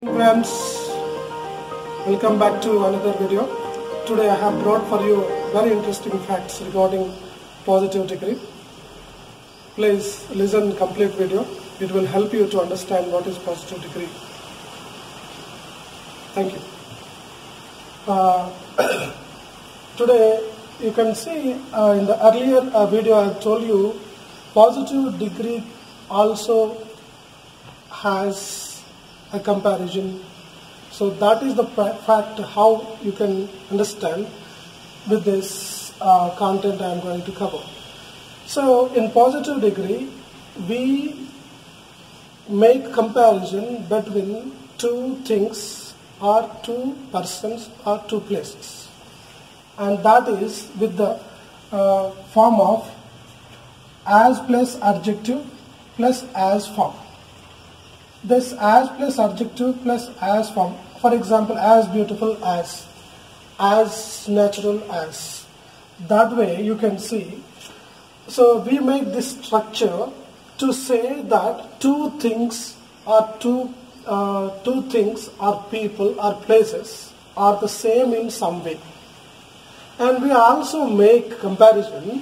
Friends, welcome back to another video. Today I have brought for you very interesting facts regarding positive degree. Please listen complete video. It will help you to understand what is positive degree. Thank you. Today you can see in the earlier video I told you positive degree also has a comparison. So that is the fact how you can understand with this content I am going to cover. So in positive degree we make comparison between two things or two persons or two places, and that is with the form of as plus adjective plus as form. This as plus adjective plus as form, for example, as beautiful as natural as. That way you can see. So we make this structure to say that two things or two things or people or places are the same in some way. And we also make comparison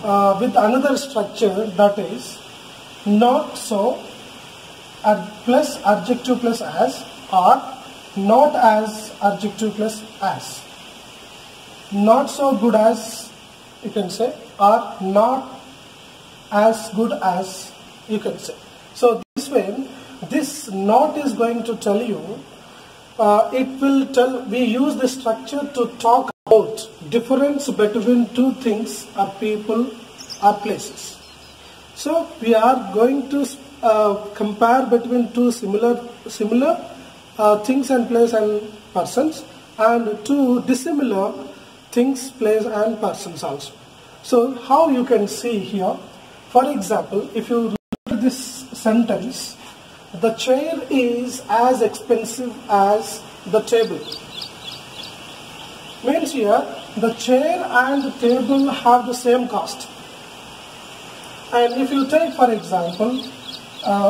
with another structure, that is not so plus adjective plus as, or not as adjective plus as. Not so good as, you can say, or not as good as, you can say. So this way, this not is going to tell you, it will tell, we use this structure to talk about difference between two things or people or places. So we are going to compare between two similar things and place and persons, and two dissimilar things, place and persons also. So how you can see here, for example, if you look at this sentence, the chair is as expensive as the table. Means here the chair and the table have the same cost. And if you take, for example,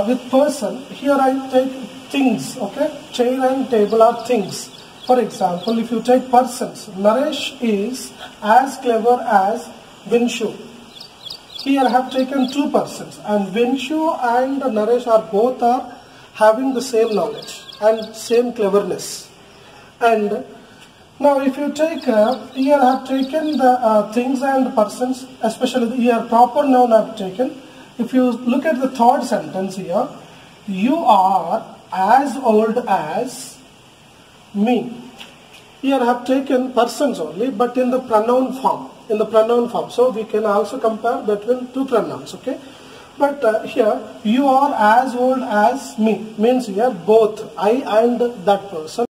with person, here I take things, okay? Chair and table are things. For example, if you take persons, Naresh is as clever as Vinshu. Here I have taken two persons, and Vinshu and Naresh are both are having the same knowledge and same cleverness. And now if you take, here I have taken the things and persons, especially here proper noun I have taken. If you look at the third sentence here, you are as old as me. Here I have taken persons only, but in the pronoun form. So we can also compare between two pronouns, okay? But here, you are as old as me, means here both I and that person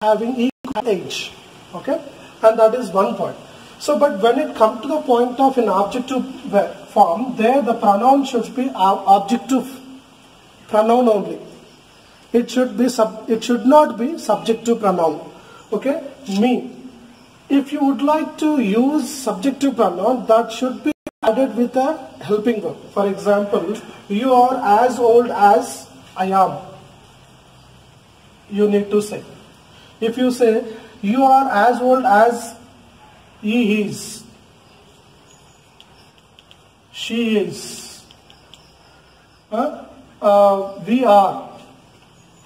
are having equal age, okay? And that is one point. So, but when it comes to the point of an objective form, there the pronoun should be objective pronoun only. It should not be subjective pronoun. Okay, me. If you would like to use subjective pronoun, that should be added with a helping verb. For example, you are as old as I am. You need to say. If you say you are as old as he is, she is, we are,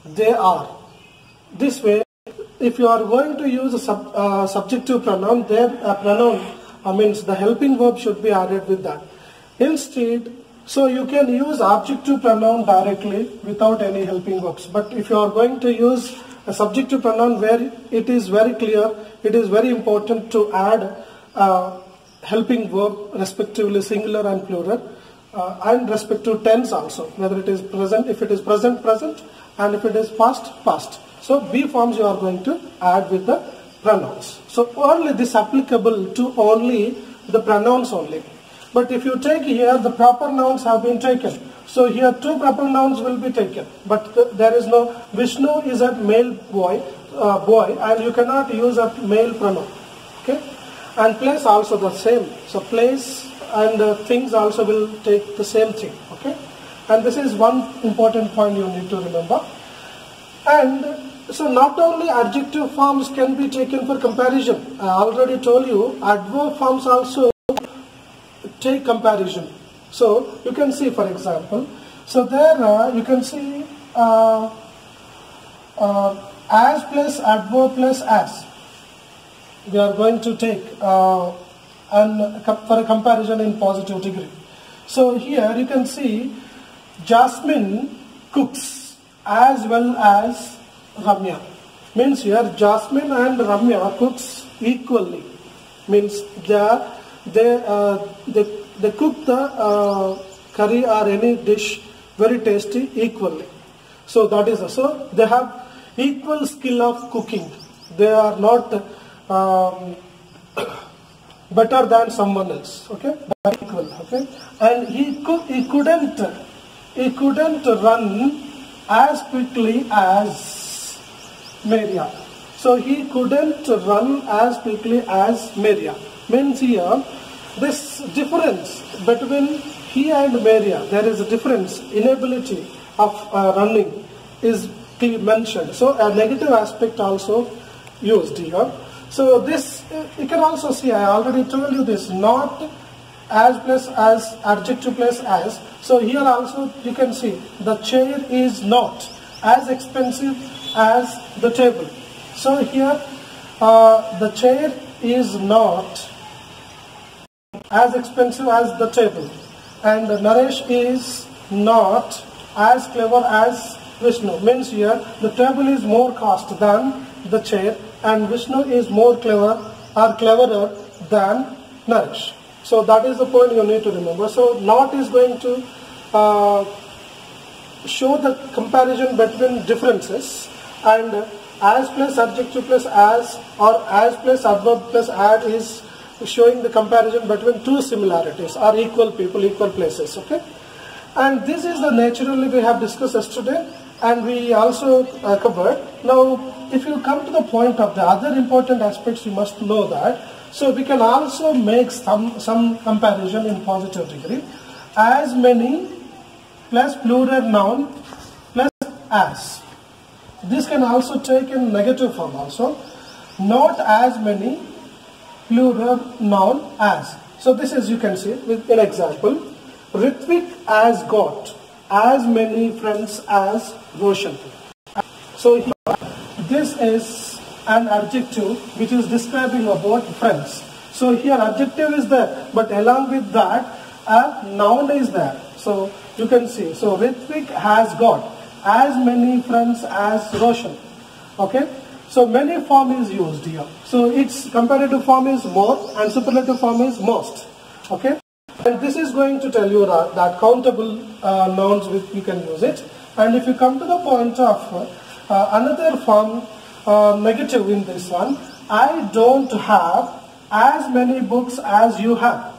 they are. This way, if you are going to use a subjective pronoun, their pronoun means the helping verb should be added with that. Instead, so you can use objective pronoun directly without any helping verbs. But if you are going to use a subjective pronoun where it is very clear, it is very important to add helping verb, respectively singular and plural, and respective tense also, whether it is present, if it is present, present, and if it is past, past. So B forms you are going to add with the pronouns. So only this applicable to only the pronouns only. But if you take here, the proper nouns have been taken. So here two proper nouns will be taken. But there is no, Vishnu is a male boy, and you cannot use a male pronoun. Okay? And place also the same. So place and things also will take the same thing. Okay? And this is one important point you need to remember. And so not only adjective forms can be taken for comparison. I already told you adverb forms also take comparison. So you can see, for example, so there you can see as plus adverb plus as. We are going to take and for a comparison in positive degree. So here you can see Jasmine cooks as well as Ramya. Means here Jasmine and Ramya cooks equally. Means they cook the curry or any dish very tasty equally. So that is so they have equal skill of cooking. They are not better than someone else. Okay, they are equal. Okay, and he couldn't run as quickly as Maria. So he couldn't run as quickly as Maria. Means here this difference between he and Maria, there is a difference, inability of running is mentioned. So a negative aspect also used here. So this you can also see, I already told you this, not as plus as, adjective plus as. So here also you can see the chair is not as expensive as the table. So here the chair is not as expensive as the table, and Naresh is not as clever as Vishnu. Means here the table is more cost than the chair, and Vishnu is more clever or cleverer than Naresh. So that is the point you need to remember. So not is going to show the comparison between differences, and as plus adjective plus as, or as plus adverb plus add is showing the comparison between two similarities or equal people, equal places. Okay, and this is the naturally we have discussed yesterday, and we also covered. Now if you come to the point of the other important aspects, you must know that. So we can also make some comparison in positive degree. As many plus plural noun plus as. This can also take in negative form also. Not as many plural noun as. So this is, you can see with an example. Ritvik has got as many friends as Roshan. So here, this is an adjective which is describing about friends. So here adjective is there, but along with that a noun is there. So you can see, so Ritvik has got as many friends as Roshan. Okay, so many form is used here. So its comparative form is more and superlative form is most. Okay, and this is going to tell you that countable nouns you can use it. And if you come to the point of another form, negative in this one, I don't have as many books as you have.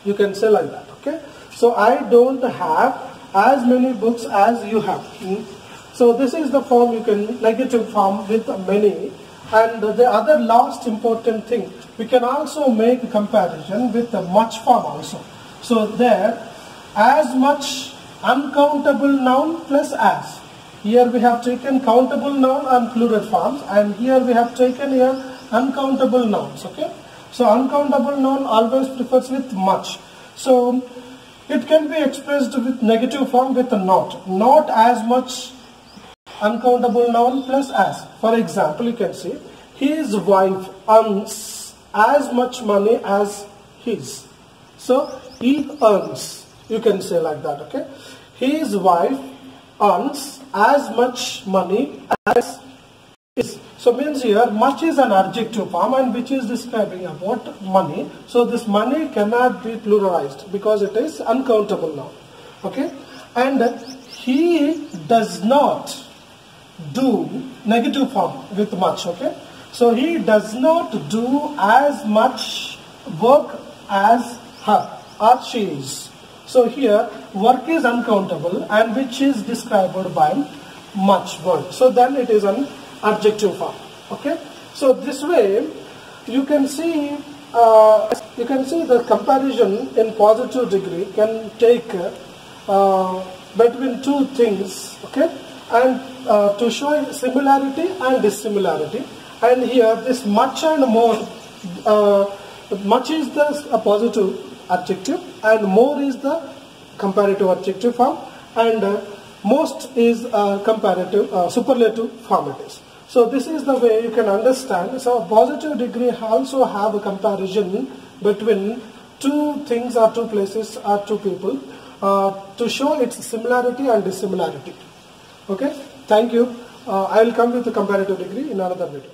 You can say like that. Okay, so I don't have as many books as you have. So this is the form you can, negative form with many. And the other last important thing, we can also make a comparison with the much form also. So there, as much uncountable noun plus as. Here we have taken countable noun and plural forms, and here we have taken here uncountable nouns. Okay, so uncountable noun always prefers with much. So it can be expressed with negative form with a not as much uncountable noun plus as. For example, you can say his wife earns as much money as his. So he earns, you can say like that. Okay, his wife earns as much money as his. So means here much is an adjective form and which is describing about money. So this money cannot be pluralized because it is uncountable now. Okay, and he does not do, negative form with much. Okay, so he does not do as much work as her or she is. So here work is uncountable and which is described by much word. So then it is an adjective form. Okay, so this way you can see the comparison in positive degree can take between two things. Okay, and to show similarity and dissimilarity. And here this much and more, much is the positive adjective and more is the comparative adjective form, and most is comparative superlative form it is. So this is the way you can understand. So positive degree also have a comparison between two things or two places or two people to show its similarity and dissimilarity. Okay, thank you. I will come with the comparative degree in another video.